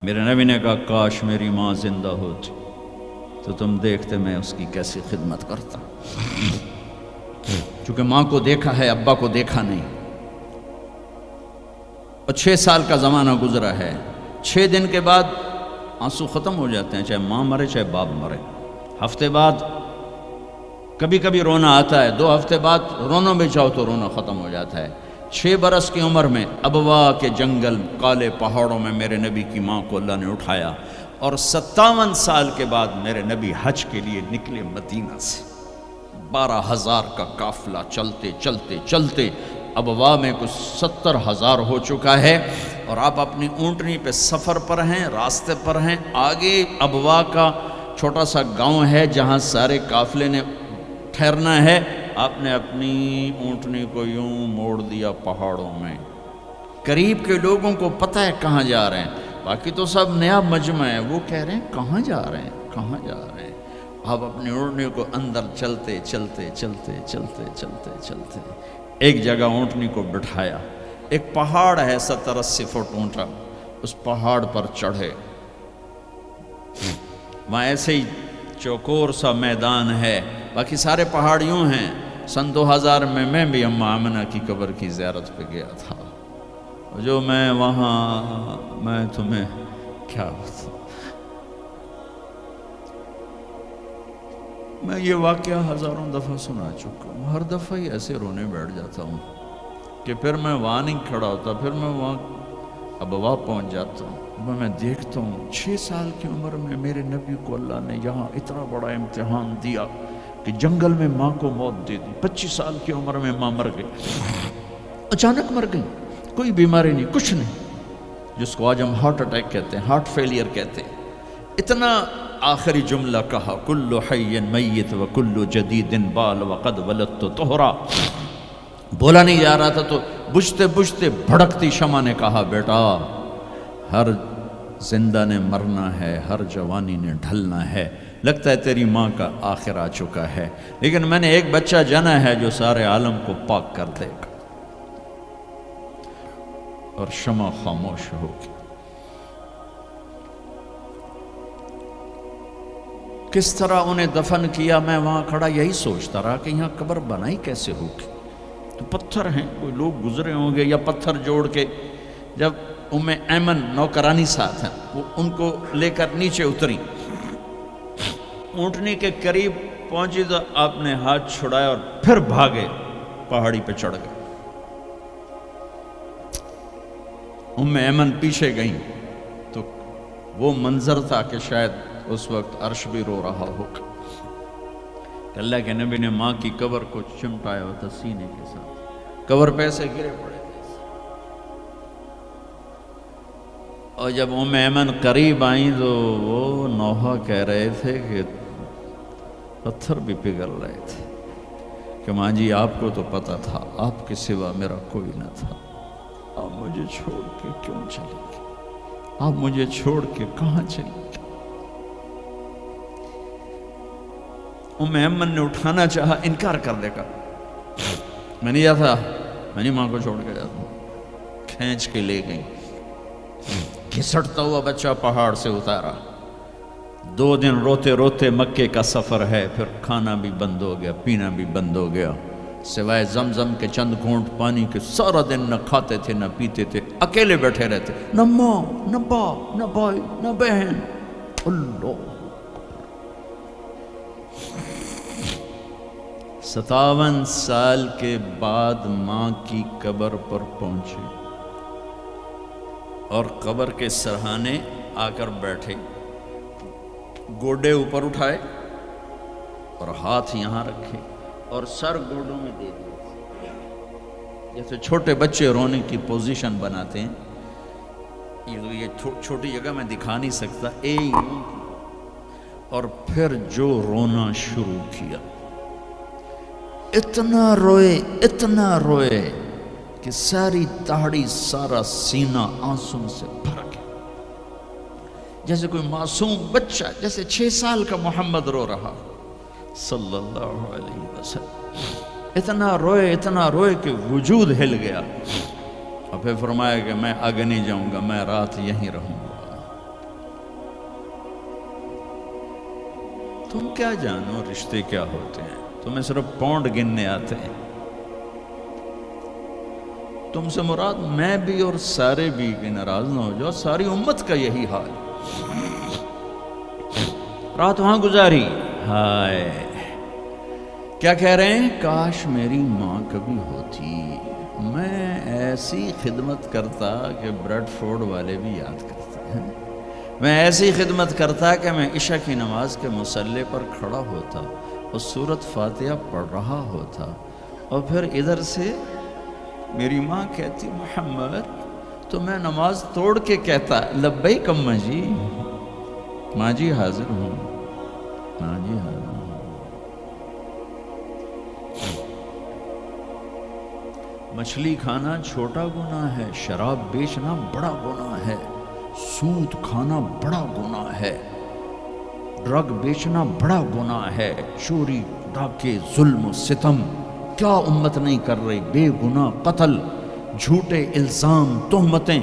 میرے نبی نے کہا کاش میری ماں زندہ ہوتی تو تم دیکھتے میں اس کی کیسی خدمت کرتا. چونکہ ماں کو دیکھا ہے، ابا کو دیکھا نہیں. اور 6 سال کا زمانہ گزرا ہے. 6 دن کے بعد آنسو ختم ہو جاتے ہیں، چاہے ماں مرے چاہے باپ مرے. ہفتے بعد کبھی کبھی رونا آتا ہے، 2 ہفتے بعد رونا بھی چاہو تو رونا ختم ہو جاتا ہے. 6 برس کی عمر میں ابوا کے جنگل کالے پہاڑوں میں میرے نبی کی ماں کو اللہ نے اٹھایا، اور 57 سال کے بعد میرے نبی حج کے لیے نکلے مدینہ سے. 12,000 کا قافلہ چلتے چلتے چلتے ابوا میں کچھ 70,000 ہو چکا ہے، اور آپ اپنی اونٹنی پہ سفر پر ہیں، راستے پر ہیں. آگے ابوا کا چھوٹا سا گاؤں ہے جہاں سارے قافلے نے ٹھہرنا ہے. آپ نے اپنی اونٹنی کو یوں موڑ دیا پہاڑوں میں. قریب کے لوگوں کو پتہ ہے کہاں جا رہے ہیں، باقی تو سب نیا مجمع ہے. وہ کہہ رہے ہیں کہاں جا رہے ہیں، کہاں جا رہے ہیں. آپ اپنی اونٹنی کو اندر چلتے چلتے چلتے چلتے چلتے چلتے ایک جگہ اونٹنی کو بٹھایا. ایک پہاڑ ہے 70-80 فٹ اونچا، اس پہاڑ پر چڑھے. وہاں ایسے ہی چوکور سا میدان ہے، باقی سارے پہاڑ یوں ہیں. سن 2000 میں بھی اماں آمنہ کی قبر کی زیارت پہ گیا تھا. جو میں وہاں میں تمہیں کیا بتاؤں، میں یہ واقعہ ہزاروں دفعہ سنا چکا ہوں. ہر دفعہ ہی ایسے رونے بیٹھ جاتا ہوں کہ پھر میں وہاں نہیں کھڑا ہوتا، پھر میں وہاں ابوا پہنچ جاتا ہوں. میں دیکھتا ہوں 6 سال کی عمر میں میرے نبی کو اللہ نے یہاں اتنا بڑا امتحان دیا کہ جنگل میں ماں کو موت دے دی. 25 سال کی عمر میں ماں مر گئی، اچانک مر گئی، کوئی بیماری نہیں، کچھ نہیں، جس کو آج ہم ہارٹ اٹیک کہتے ہیں، ہارٹ فیلئر کہتے ہیں. اتنا آخری جملہ کہا کل حی میت و کل جدید بال وقد ولدت طہرا. بولا نہیں جا رہا تھا تو بجھتے بجھتے بھڑکتی شمع نے کہا بیٹا ہر زندہ نے مرنا ہے، ہر جوانی نے ڈھلنا ہے. لگتا ہے تیری ماں کا آخر آ چکا ہے، لیکن میں نے ایک بچہ جنا ہے جو سارے عالم کو پاک کر دے گا. اور شمع خاموش ہوگی. کس طرح انہیں دفن کیا، میں وہاں کھڑا یہی سوچتا رہا کہ یہاں قبر بنائی کیسے ہوگی. تو پتھر ہیں، کوئی لوگ گزرے ہوں گے یا پتھر جوڑ کے. جب ایمن نوکرانی ساتھ ہیں، وہ ان کو لے کر نیچے اتری، اونٹنی کے قریب پہنچی تو آپ نے ہاتھ چھڑایا اور پھر بھاگے، پہاڑی پہ چڑھ گئے. ایمن پیچھے گئیں تو وہ منظر تھا کہ شاید اس وقت عرش بھی رو رہا ہوگا کہ اللہ کے نبی نے ماں کی قبر کو چمٹایا ہوتا سینے کے ساتھ. قبر پہ ایسے گرے پڑے تھے. اور جب ایمن قریب آئیں تو وہ نوحہ کہہ رہے تھے کہ پتھر بھی پگھل رہے تھے کہ ماں جی آپ کو تو پتہ تھا آپ کے سوا میرا کوئی نہ تھا، آپ مجھے چھوڑ کے کیوں چلے گئے، آپ مجھے چھوڑ کے کہاں چلے گئے. ایمن نے اٹھانا چاہا، انکار کر دے گا، میں نہیں جاتا، میں نہیں ماں کو چھوڑ کے جاتا. کھینچ کے لے گئی، گھسٹتا ہوا بچہ پہاڑ سے اتارا. 2 دن روتے روتے مکے کا سفر ہے، پھر کھانا بھی بند ہو گیا، پینا بھی بند ہو گیا، سوائے زمزم کے چند گھونٹ پانی کے. سارا دن نہ کھاتے تھے نہ پیتے تھے، اکیلے بیٹھے رہتے، نہ ماں نہ باپ نہ بھائی نہ بہن. اللہ 57 سال کے بعد ماں کی قبر پر پہنچے اور قبر کے سرہانے آ کر بیٹھے. گوڈے اوپر اٹھائے اور ہاتھ یہاں رکھے اور سر گوڈوں میں دے دیے، جیسے چھوٹے بچے رونے کی پوزیشن بناتے ہیں. یہ چھوٹی جگہ میں دکھا نہیں سکتا. اور پھر جو رونا شروع کیا، اتنا روئے کہ ساری داڑھی سارا سینہ آنسوں سے بھر گیا، جیسے کوئی معصوم بچہ، جیسے 6 سال کا محمد رو رہا صلی اللہ علیہ وسلم. اتنا روئے کہ وجود ہل گیا. اور پھر فرمایا کہ میں آگے نہیں جاؤں گا، میں رات یہیں رہوں گا. تم کیا جانو رشتے کیا ہوتے ہیں، تمہیں صرف پاؤنڈ گننے آتے ہیں۔ تم سے مراد میں بھی اور سارے بھی کہ ناراض نہ ہو جاؤ، ساری امت کا یہی حال۔ رات وہاں گزاری، ہائے کیا کہہ رہے ہیں، کاش میری ماں کبھی ہوتی، میں ایسی خدمت کرتا کہ بریڈ فورڈ والے بھی یاد کرتے ہیں، میں ایسی خدمت کرتا کہ میں عشاء کی نماز کے مصلی پر کھڑا ہوتا اور سورۃ فاتحہ پڑھ رہا ہوتا، اور پھر ادھر سے میری ماں کہتی محمد، تو میں نماز توڑ کے کہتا لبیک اماں جی، ماں جی حاضر ہوں، ماں جی حاضر ہوں۔ مچھلی کھانا چھوٹا گناہ ہے، شراب بیچنا بڑا گناہ ہے، سود کھانا بڑا گناہ ہے، ڈرگ بیچنا بڑا گناہ ہے، چوری ڈاکے ظلم و ستم کیا امت نہیں کر رہی، بے گناہ قتل، جھوٹے الزام تہمتیں،